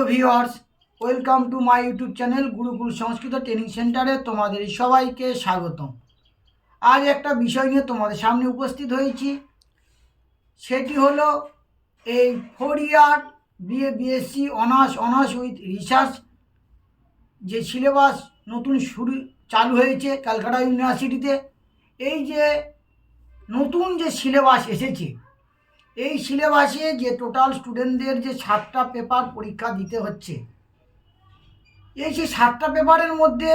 Viewers, welcome to my YouTube channel Gurukul Sanskrit training সেন্টারে তোমাদের সবাইকে স্বাগতম। আজ একটা বিষয় নিয়ে তোমাদের সামনে উপস্থিত হয়েছি। সেটি হলো এই 4 ইয়ার BA BSc honours with research যে সিলেবাস নতুন চালু হয়েছে ক্যালকাটা ইউনিভার্সিটিতে। এই যে নতুন যে সিলেবাস এসেছে, এই সিলেবাসে যে টোটাল স্টুডেন্টদের যে 7টা পেপার পরীক্ষা দিতে হচ্ছে, এই যে 7টা পেপারের মধ্যে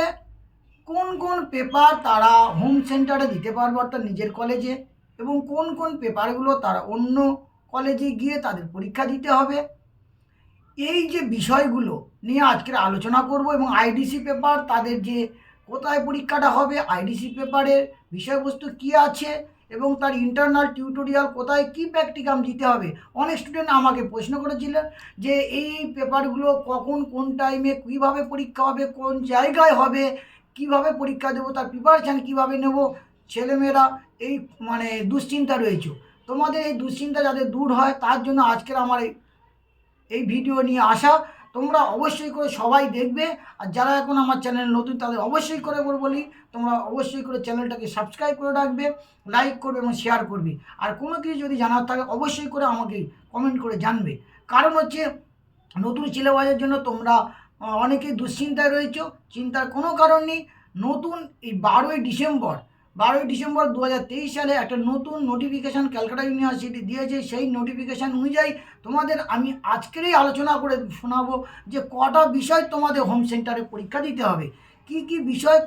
কোন কোন পেপার তারা হোম সেন্টারে দিতে পারবে অর্থাৎ নিজের কলেজে, এবং কোন কোন পেপারগুলো তারা অন্য কলেজে গিয়ে তাদের পরীক্ষা দিতে হবে, এই যে বিষয়গুলো নিয়ে আজকের আলোচনা করব। এবং আইডিসি পেপার তাদের যে কোথায় পরীক্ষাটা হবে, আইডিসি পেপারের বিষয়বস্তু কি আছে, এবং তার ইন্টারনাল টিউটোরিয়াল কোথায় কি প্র্যাকটিকাম দিতে হবে। অনেক স্টুডেন্ট আমাকে প্রশ্ন করেছিলেন যে এই পেপারগুলো কখন কোন টাইমে কীভাবে পরীক্ষা হবে, কোন জায়গায় হবে, কিভাবে পরীক্ষা দেবো, তার প্রিপারেশান কীভাবে নেব। ছেলেমেয়েরা এই দুশ্চিন্তা রয়েছে। তোমাদের এই দুশ্চিন্তা যাতে দূর হয় তার জন্য আজকের আমার এই ভিডিও নিয়ে আসা। তোমরা অবশ্যই করে সবাই দেখবে, আর যারা এখন আমার চ্যানেল নতুন তাদের অবশ্যই করে বলি তোমরা অবশ্যই করে চ্যানেলটাকে সাবস্ক্রাইব করে রাখবে, লাইক করবে এবং শেয়ার করবে। আর কোনো কিছু যদি জানার থাকে অবশ্যই করে আমাকে কমেন্ট করে জানবে। কারণ হচ্ছে নতুন সিলেবাসের জন্য তোমরা অনেকেই দুশ্চিন্তায় রয়েছো। চিন্তার কোনো কারণ নেই। নতুন এই 12ই ডিসেম্বর 2023 সালে একটা নতুন নোটিফিকেশান ক্যালকাটা ইউনিভার্সিটি দিয়েছে। সেই নোটিফিকেশান অনুযায়ী তোমাদের আমি আজকেরই আলোচনা করে শোনাবো যে কটা বিষয় তোমাদের হোম সেন্টারে পরীক্ষা দিতে হবে, কি কি বিষয়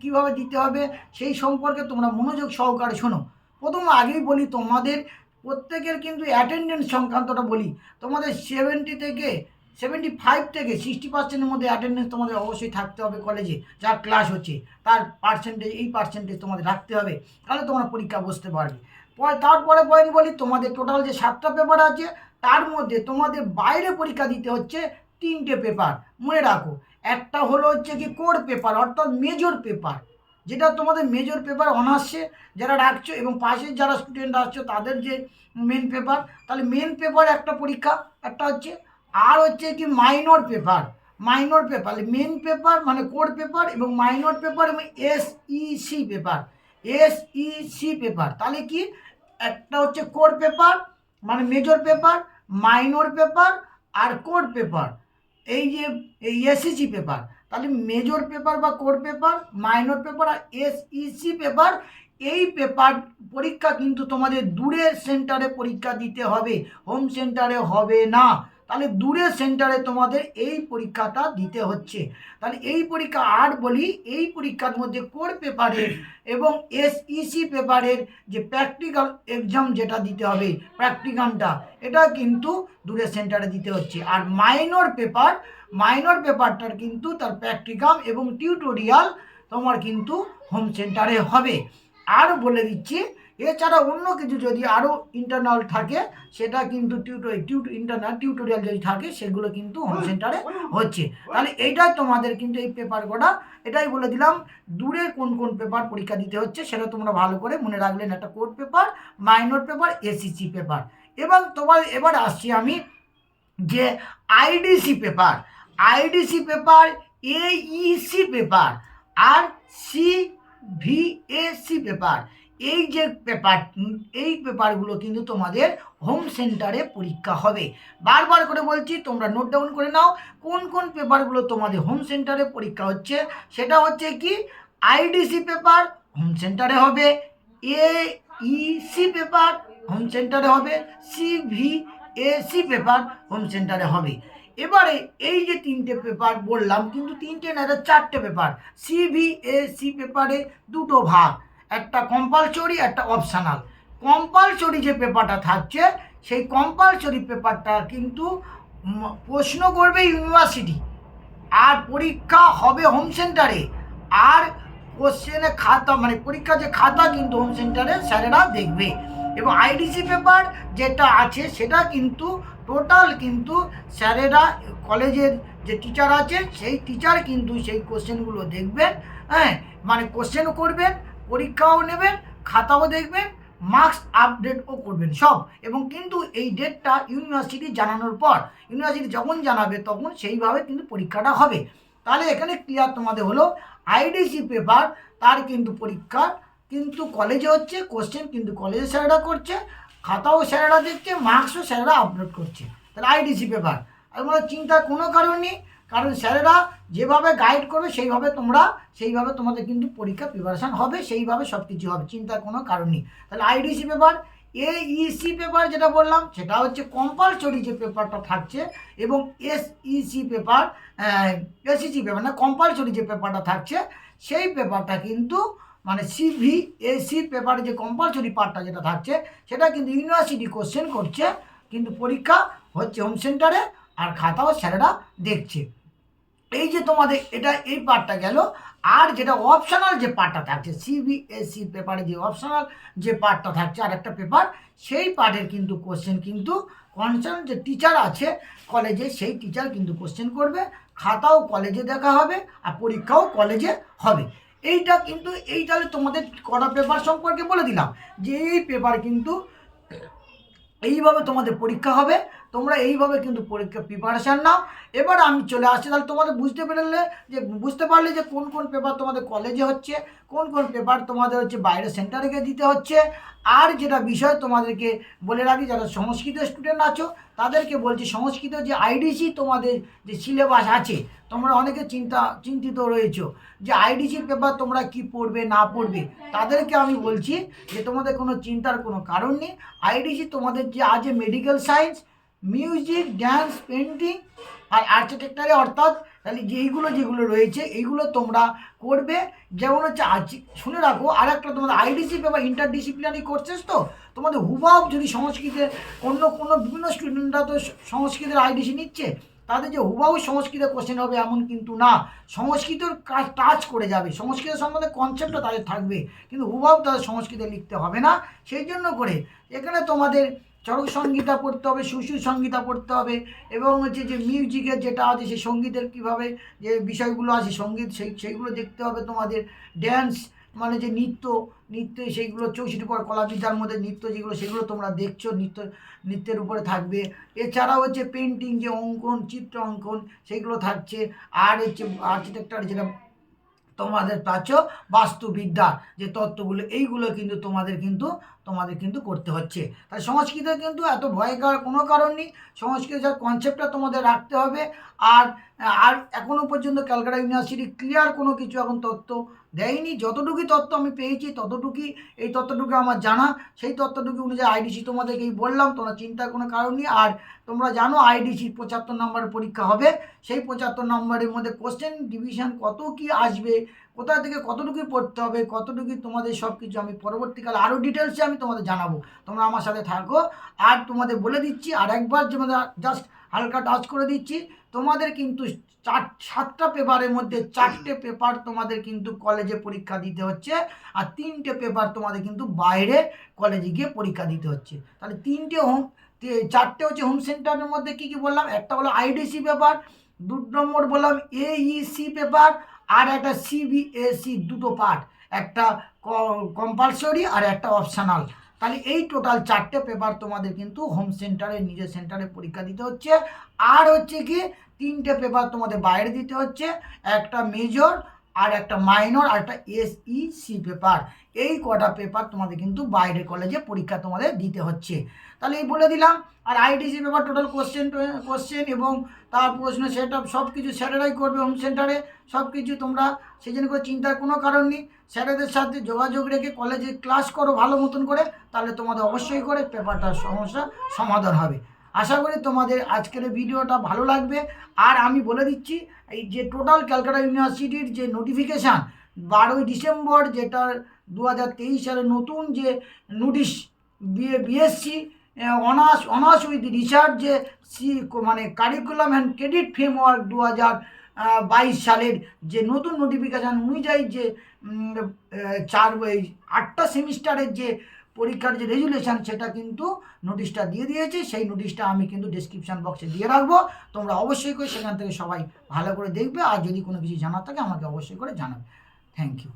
কীভাবে দিতে হবে সেই সম্পর্কে তোমরা মনোযোগ সহকারে শোনো। প্রথম আগেই বলি, তোমাদের প্রত্যেকের কিন্তু অ্যাটেন্ডেন্স সংক্রান্তটা বলি। তোমাদের 75 থেকে 60%-এর মধ্যে অ্যাটেন্ডেন্স তোমাদের অবশ্যই থাকতে হবে। কলেজে যা ক্লাস হচ্ছে তার পার্সেন্টেজ তোমাদের রাখতে হবে, তাহলে তোমরা পরীক্ষা বসতে পারবে। তারপরে পয়েন্ট বলি, তোমাদের টোটাল যে 7টা পেপার আছে তার মধ্যে তোমাদের বাইরে পরীক্ষা দিতে হচ্ছে 3টে পেপার। মনে রাখো, একটা হলো হচ্ছে কি কোর পেপার অর্থাৎ মেজর পেপার, যেটা তোমাদের মেজর পেপার অনার্সে যারা রাখছো এবং পাশের যারা স্টুডেন্ট আসছো তাদের যে মেন পেপার, তাহলে মেন পেপার একটা পরীক্ষা একটা হচ্ছে। আর হচ্ছে কি মাইনর পেপার মেন পেপার মানে কোর পেপার, এবং মাইনর পেপার এবং এসইসি পেপার। তাহলে কি একটা হচ্ছে কোর পেপার মানে মেজর পেপার, মাইনর পেপার আর কোর পেপার, এই যে এই এসইসি পেপার। তাহলে মেজর পেপার বা কোর পেপার, মাইনর পেপার আর এসইসি পেপার, এই পেপার পরীক্ষা কিন্তু তোমাদের দূরের সেন্টারে পরীক্ষা দিতে হবে, হোম সেন্টারে হবে না। তাহলে দূরের সেন্টারে তোমাদের এই পরীক্ষাটা দিতে হচ্ছে। তাহলে এই পরীক্ষা আর বলি, এই পরীক্ষার মধ্যে কোর পেপারের এবং এসইসি পেপারের যে প্র্যাকটিক্যাল এক্সাম যেটা দিতে হবে, প্র্যাকটিকামটা এটা কিন্তু দূরের সেন্টারে দিতে হচ্ছে। আর মাইনর পেপারটার কিন্তু তার প্র্যাকটিকাম এবং টিউটোরিয়াল তোমার কিন্তু হোম সেন্টারে হবে। আরও বলে দিচ্ছি, এছাড়া অন্য কিছু যদি আরও ইন্টারনাল থাকে সেটা কিন্তু ইন্টারনাল টিউটোরিয়াল যদি থাকে সেগুলো কিন্তু হোম সেন্টারে হচ্ছে। তাহলে এইটাই তোমাদের কিন্তু এই পেপার কটা এটাই বলে দিলাম। দূরে কোন কোন পেপার পরীক্ষা দিতে হচ্ছে সেটা তোমরা ভালো করে মনে রাখলেন। একটা core paper, minor paper, SEC paper. এবং এবার আসছি আমি যে আইডিসি পেপার, এইসি পেপার আর সিভিএসি পেপার, এই যে এই পেপারগুলো কিন্তু তোমাদের হোম সেন্টারে পরীক্ষা হবে। বারবার করে বলছি, তোমরা নোট ডাউন করে নাও কোন কোন পেপারগুলো তোমাদের হোম সেন্টারে পরীক্ষা হচ্ছে। সেটা হচ্ছে কি আইডিসি পেপার হোম সেন্টারে হবে, এইসি পেপার হোম সেন্টারে হবে, সিভিএসি পেপার হোম সেন্টারে হবে। এবারে এই যে 3টে পেপার বললাম, কিন্তু 3টে না, এটা 4টে পেপার। সিভিএসি পেপারে 2টো ভাগ, একটা কম্পালসরি একটা অপশনাল। কম্পালসরি যে পেপারটা থাকছে সেই কম্পালসরি পেপারটা কিন্তু প্রশ্ন করবে ইউনিভার্সিটি, আর পরীক্ষা হবে হোম সেন্টারে। আর কোশ্চেনে খাতা মানে পরীক্ষা যে খাতা কিন্তু হোম সেন্টারে স্যারেরা দেখবে। এবং আইডিসি পেপার যেটা আছে সেটা কিন্তু টোটাল কিন্তু স্যারেরা কলেজের যে টিচার আছে সেই টিচার কিন্তু সেই কোশ্চেনগুলো দেখবেন, হ্যাঁ, মানে কোশ্চেনও করবেন, পরীক্ষাও নেবেন, খাতাও দেখবেন, মার্কস আপডেটও করবেন সব। এবং কিন্তু এই ডেটটা ইউনিভার্সিটি জানানোর পর, ইউনিভার্সিটি যখন জানাবে তখন সেইভাবে কিন্তু পরীক্ষাটা হবে। তাহলে এখানে ক্লিয়ার তোমাদের হলো আইডিসি পেপার, তার কিন্তু পরীক্ষা কিন্তু কলেজে হচ্ছে, কোশ্চেন কিন্তু কলেজে স্যারেরা করছে, খাতাও স্যারেরা দেখছে, মার্কসও স্যারেরা আপলোড করছে। তাহলে আইডিসি পেপার আর মানে চিন্তার কোনো কারণ নেই, কারণ স্যারেরা যেভাবে গাইড করবে সেইভাবে তোমাদের কিন্তু পরীক্ষা প্রিপারেশান হবে, সেইভাবে সব কিছু হবে, চিন্তার কোনো কারণ নেই। তাহলে আইডিসি পেপার। এইসি পেপার যেটা বললাম সেটা হচ্ছে কম্পালসরি যে পেপারটা থাকছে, এবং এসইসি পেপার, এসইসি পেপার না, কম্পালসরি যে পেপারটা থাকছে সেই পেপারটা কিন্তু মানে সিভিএসি পেপারে যে কম্পালসরি পার্টটা যেটা থাকছে সেটা কিন্তু ইউনিভার্সিটি কোশ্চেন করছে, কিন্তু পরীক্ষা হচ্ছে হোম সেন্টারে, আর খাতাও স্যারেরা দেখছে। এই যে তোমাদের এটা এই পার্টটা গেল। আর যেটা অপশনাল যে পার্টটা থাকছে সিবিএসই পেপারে যে অপশনাল যে পার্টটা থাকছে আর একটা পেপার, সেই পার্টের কিন্তু কোশ্চেন কিন্তু কনসার্ন যে টিচার আছে কলেজে সেই টিচার কিন্তু কোশ্চেন করবে, খাতাও কলেজে দেখা হবে আর পরীক্ষাও কলেজে হবে। এইটা কিন্তু এইটাতে তোমাদের কটা পেপার সম্পর্কে বলে দিলাম যে এই পেপার কিন্তু এইভাবে তোমাদের পরীক্ষা হবে, তোমরা এইভাবে কিন্তু পরীক্ষা প্রিপারেশান নাও। এবার আমি চলে আসছি, তাহলে তোমাদের বুঝতে পারলে যে কোন কোন পেপার তোমাদের কলেজে হচ্ছে, কোন কোন পেপার তোমাদের হচ্ছে বাইরে সেন্টারে গিয়ে দিতে হচ্ছে। আর যেটা বিষয় তোমাদেরকে বলে রাখি, যারা সংস্কৃত স্টুডেন্ট আছো তাদেরকে বলছি, সংস্কৃত যে আইডিসি তোমাদের যে সিলেবাস আছে, তোমরা অনেকে চিন্তিত রয়েছো যে আইডিসির পেপার তোমরা কি পড়বে না পড়বে, তাদেরকে আমি বলছি যে তোমাদের কোনো চিন্তার কোনো কারণ নেই। আইডিসি তোমাদের যে আছে medical science, music, dance, painting আর আর্কিটেকচারে, অর্থাৎ তাহলে যেগুলো রয়েছে এইগুলো তোমরা করবে। যেমন হচ্ছে শুনে রাখো, আর একটা তোমাদের আইডিসি পেপার ইন্টারডিসিপ্লিনারি কোর্সেস, তো তোমাদের হুবহু যদি সংস্কৃতের কোনো বিভিন্ন স্টুডেন্টরা তো সংস্কৃতের আইডিসি নিচ্ছে, তাদের যে হুবহু সংস্কৃতে কোশ্চেন হবে এমন কিন্তু না, সংস্কৃতর কাজ টাচ করে যাবে, সংস্কৃত সম্বন্ধে কনসেপ্টটা তাদের থাকবে, কিন্তু হুবহু তাদের সংস্কৃতে লিখতে হবে না। সেই জন্য করে এখানে তোমাদের চরক সংগীতা পড়তে হবে, সুর সংগীতা পড়তে হবে, এবং হচ্ছে যে মিউজিকের যেটা আছে সেই সঙ্গীতের কীভাবে যে বিষয়গুলো আছে সঙ্গীত সেইগুলো দেখতে হবে তোমাদের। ড্যান্স মানে যে নৃত্য সেইগুলো 64 পর কলাবিদ্যার মধ্যে নৃত্য যেগুলো সেগুলো তোমরা দেখছো, নৃত্যের উপরে থাকবে। এছাড়াও হচ্ছে পেন্টিং যে অঙ্কন, চিত্র অঙ্কন সেইগুলো থাকছে। আর হচ্ছে আর্কিটেকচার যেটা তোমাদের প্রাচ্য বাস্তুবিদ্যা যে তত্ত্বগুলো, এইগুলো কিন্তু তোমাদের কিন্তু করতে হচ্ছে। তাই সংস্কৃতে কিন্তু এত ভয় করার কোনো কারণ নেই, সংস্কৃতের কনসেপ্টটা তোমাদের রাখতে হবে। আর আর এখনও পর্যন্ত ক্যালকাটা ইউনিভার্সিটি ক্লিয়ার কোনো কিছু এখন তথ্য দেয়নি, যতটুকুই তথ্য আমি পেয়েছি এই তথ্যটুকু আমার জানা, সেই তথ্যটুকু অনুযায়ী আইডিসি তোমাদেরকেই বললাম, তোমরা চিন্তার কোনো কারণ নেই। আর তোমরা জানো আইডিসি 75 নম্বরের পরীক্ষা হবে, সেই 75 নম্বরের মধ্যে কোশ্চেন ডিভিশন কত কি আসবে, কোথা থেকে কতটুকু পড়তে হবে, কতটুকু তোমাদের সব কিছু আমি পরবর্তীকালে আরও ডিটেলসে আমি তোমাদের জানাবো, তোমরা আমার সাথে থাকো। আর তোমাদের বলে দিচ্ছি আর একবার, যে জাস্ট হালকা টাচ করে দিচ্ছি, তোমাদের কিন্তু 7টা পেপারের মধ্যে 4টে পেপার তোমাদের কিন্তু কলেজে পরীক্ষা দিতে হচ্ছে, আর 3টে পেপার তোমাদের কিন্তু বাইরে কলেজে গিয়ে পরীক্ষা দিতে হচ্ছে। তাহলে 4টে হচ্ছে হোম সেন্টারের মধ্যে কী বললাম, একটা হলো আইডিসি পেপার, 2 নম্বর বললাম এইসি পেপার, আর একটা সিবিএসই, দুটো পার্ট, একটা কম্পালসরি আর একটা অপশনাল। তাহলে এই টোটাল 4টে পেপার তোমাদের কিন্তু হোম সেন্টারে নিজের সেন্টারে পরীক্ষা দিতে হচ্ছে। আর হচ্ছে কি 3টে পেপার তোমাদের বাইরে দিতে হচ্ছে, একটা মেজর আর একটা মাইনর আর একটা এসইসি পেপার। এই কটা পেপার তোমাদের কিন্তু বাইরের কলেজে পরীক্ষা তোমাদের দিতে হচ্ছে। তাহলে এই বলে দিলাম। আর আইডিসি পেপার টোটাল কোশ্চেন এবং তার প্রশ্ন সেট আপ সব কিছু স্যারেরাই করবে হোম সেন্টারে, সব কিছু তোমরা সেই জন্য করে চিন্তার কোনো কারণ নেই। স্যারেদের সাথে যোগাযোগ রেখে কলেজে ক্লাস করো ভালো মতন করে, তাহলে তোমাদের অবশ্যই করে পেপারটার সমস্যা সমাধান হবে। আশা করি তোমাদের আজকের ভিডিওটা ভালো লাগবে। আর আমি বলে দিচ্ছি, এই যে টোটাল ক্যালকাটা ইউনিভার্সিটির যে নোটিফিকেশান 12ই ডিসেম্বর, যেটা 2023 সালে নতুন যে notice BSc honours with research যে মানে কারিকুলাম অ্যান্ড ক্রেডিট ফ্রেমওয়ার্ক 2022 সালের যে নতুন নোটিফিকেশান অনুযায়ী যে 8টা সেমিস্টারের যে পরীক্ষার যে রেজুলেশন সেটা কিন্তু নোটিশটা দিয়ে দিয়েছে। সেই নোটিশটা আমি কিন্তু ডেসক্রিপশান বক্সে দিয়ে রাখবো, তোমরা অবশ্যই করে সেখান থেকে সবাই ভালো করে দেখবে। আর যদি কোনো কিছু জানার থাকে আমাকে অবশ্যই করে জানাবে। Thank you.